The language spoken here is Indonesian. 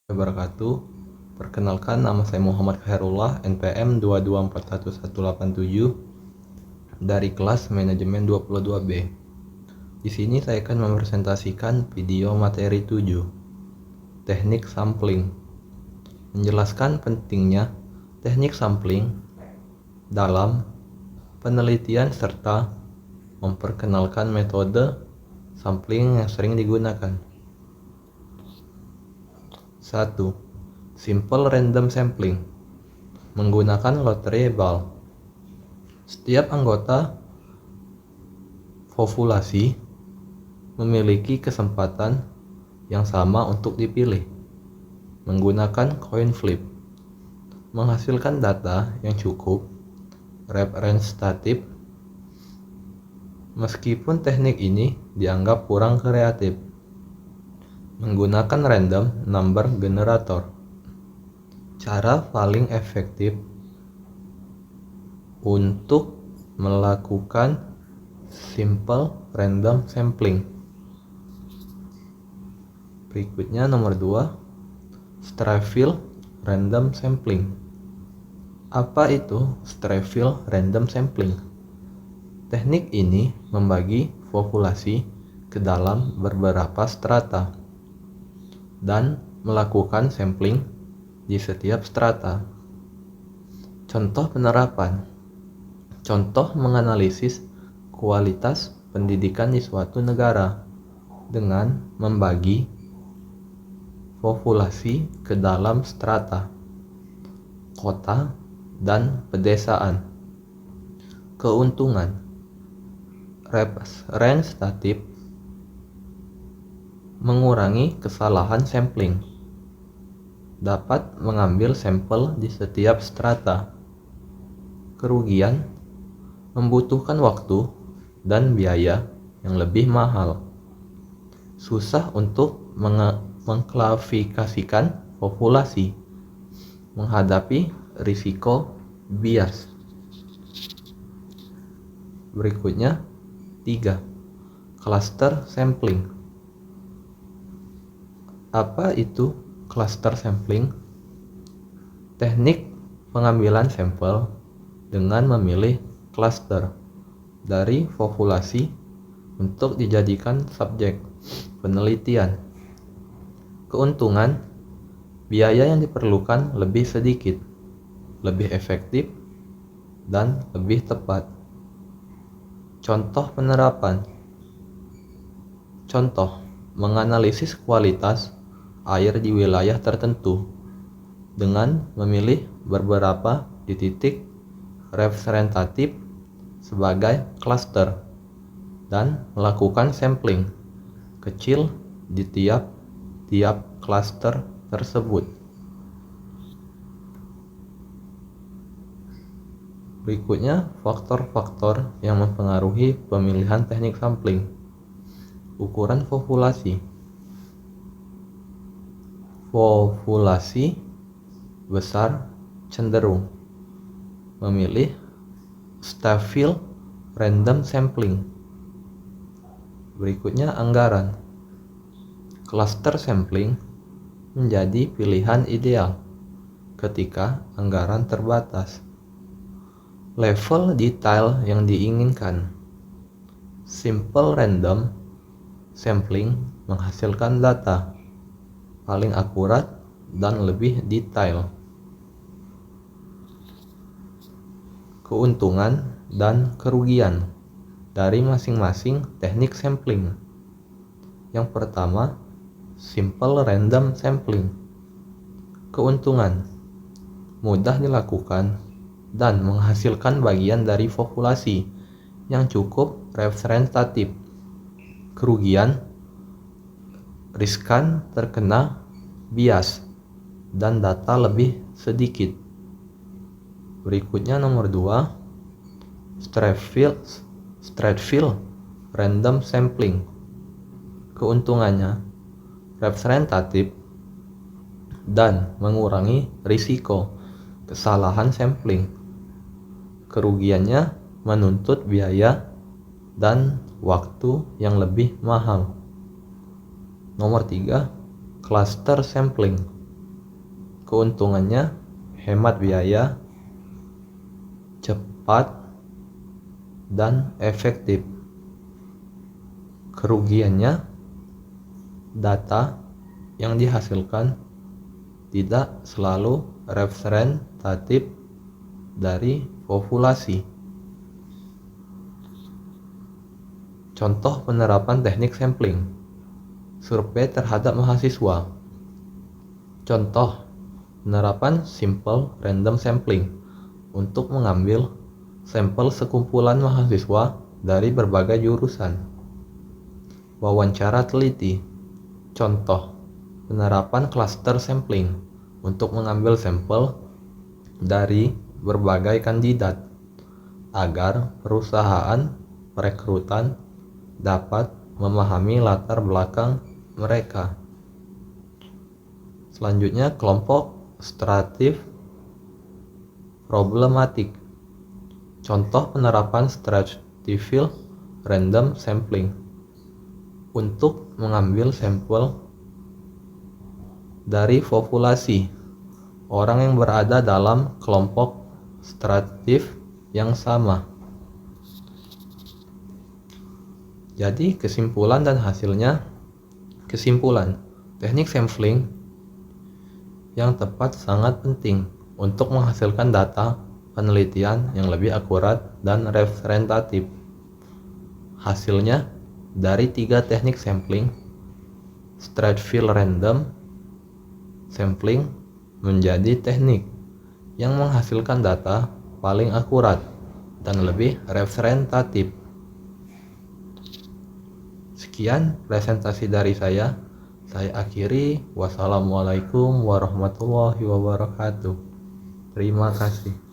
Wabarakatuh. Perkenalkan, nama saya Muhammad Khairullah, NPM 2241187 dari kelas manajemen 22B. Di sini saya akan mempresentasikan video materi 7, teknik sampling. Menjelaskan pentingnya teknik sampling dalam penelitian serta memperkenalkan metode sampling yang sering digunakan. 1. Simple random sampling menggunakan lottery-ball. Setiap anggota populasi memiliki kesempatan yang sama untuk dipilih menggunakan coin flip, menghasilkan data yang cukup representatif. Meskipun teknik ini dianggap kurang kreatif, menggunakan random number generator. Cara paling efektif untuk melakukan simple random sampling. Berikutnya nomor 2, Strathfield random sampling. Apa itu Strathfield random sampling? Teknik ini membagi populasi ke dalam beberapa strata dan melakukan sampling di setiap strata. Contoh penerapan. Contoh menganalisis kualitas pendidikan di suatu negara dengan membagi populasi ke dalam strata, kota, dan pedesaan. Keuntungan representatif mengurangi kesalahan sampling, dapat mengambil sampel di setiap strata. Kerugian membutuhkan waktu dan biaya yang lebih mahal. Susah untuk mengklasifikasikan populasi, menghadapi risiko bias. Berikutnya 3. Cluster sampling. Apa itu cluster sampling? Teknik pengambilan sampel dengan memilih cluster dari populasi untuk dijadikan subjek penelitian. Keuntungan, biaya yang diperlukan lebih sedikit, lebih efektif, dan lebih tepat. Contoh penerapan. Contoh, menganalisis kualitas air di wilayah tertentu dengan memilih beberapa di titik representatif sebagai cluster dan melakukan sampling kecil di tiap cluster tersebut. Berikutnya, faktor-faktor yang mempengaruhi pemilihan teknik sampling. Ukuran populasi. Populasi besar cenderung memilih Strathfield random sampling. Berikutnya anggaran. Cluster sampling menjadi pilihan ideal ketika anggaran terbatas. Level detail yang diinginkan. Simple random sampling menghasilkan data paling akurat dan lebih detail. Keuntungan dan kerugian dari masing-masing teknik sampling. Yang pertama, simple random sampling. Keuntungan, mudah dilakukan dan menghasilkan bagian dari populasi yang cukup representatif. Kerugian, riskan terkena bias dan data lebih sedikit. Berikutnya nomor 2, Strathfield random sampling. Keuntungannya representatif dan mengurangi risiko kesalahan sampling. Kerugiannya menuntut biaya dan waktu yang lebih mahal. Nomor 3, cluster sampling. Keuntungannya hemat biaya, cepat, dan efektif. Kerugiannya, data yang dihasilkan tidak selalu representatif dari populasi. Contoh penerapan teknik sampling. Survei terhadap mahasiswa. Contoh penerapan simple random sampling untuk mengambil sampel sekumpulan mahasiswa dari berbagai jurusan. Wawancara teliti. Contoh penerapan cluster sampling untuk mengambil sampel dari berbagai kandidat agar perusahaan perekrutan dapat memahami latar belakang mereka. Selanjutnya, kelompok stratif problematik. Contoh penerapan stratified random sampling untuk mengambil sampel dari populasi orang yang berada dalam kelompok stratif yang sama. Jadi kesimpulan dan hasilnya. Kesimpulan, teknik sampling yang tepat sangat penting untuk menghasilkan data penelitian yang lebih akurat dan representatif. Hasilnya, dari 3 teknik sampling, stratified random sampling menjadi teknik yang menghasilkan data paling akurat dan lebih representatif. Sekian presentasi dari saya. Saya akhiri. Wassalamualaikum warahmatullahi wabarakatuh. Terima kasih.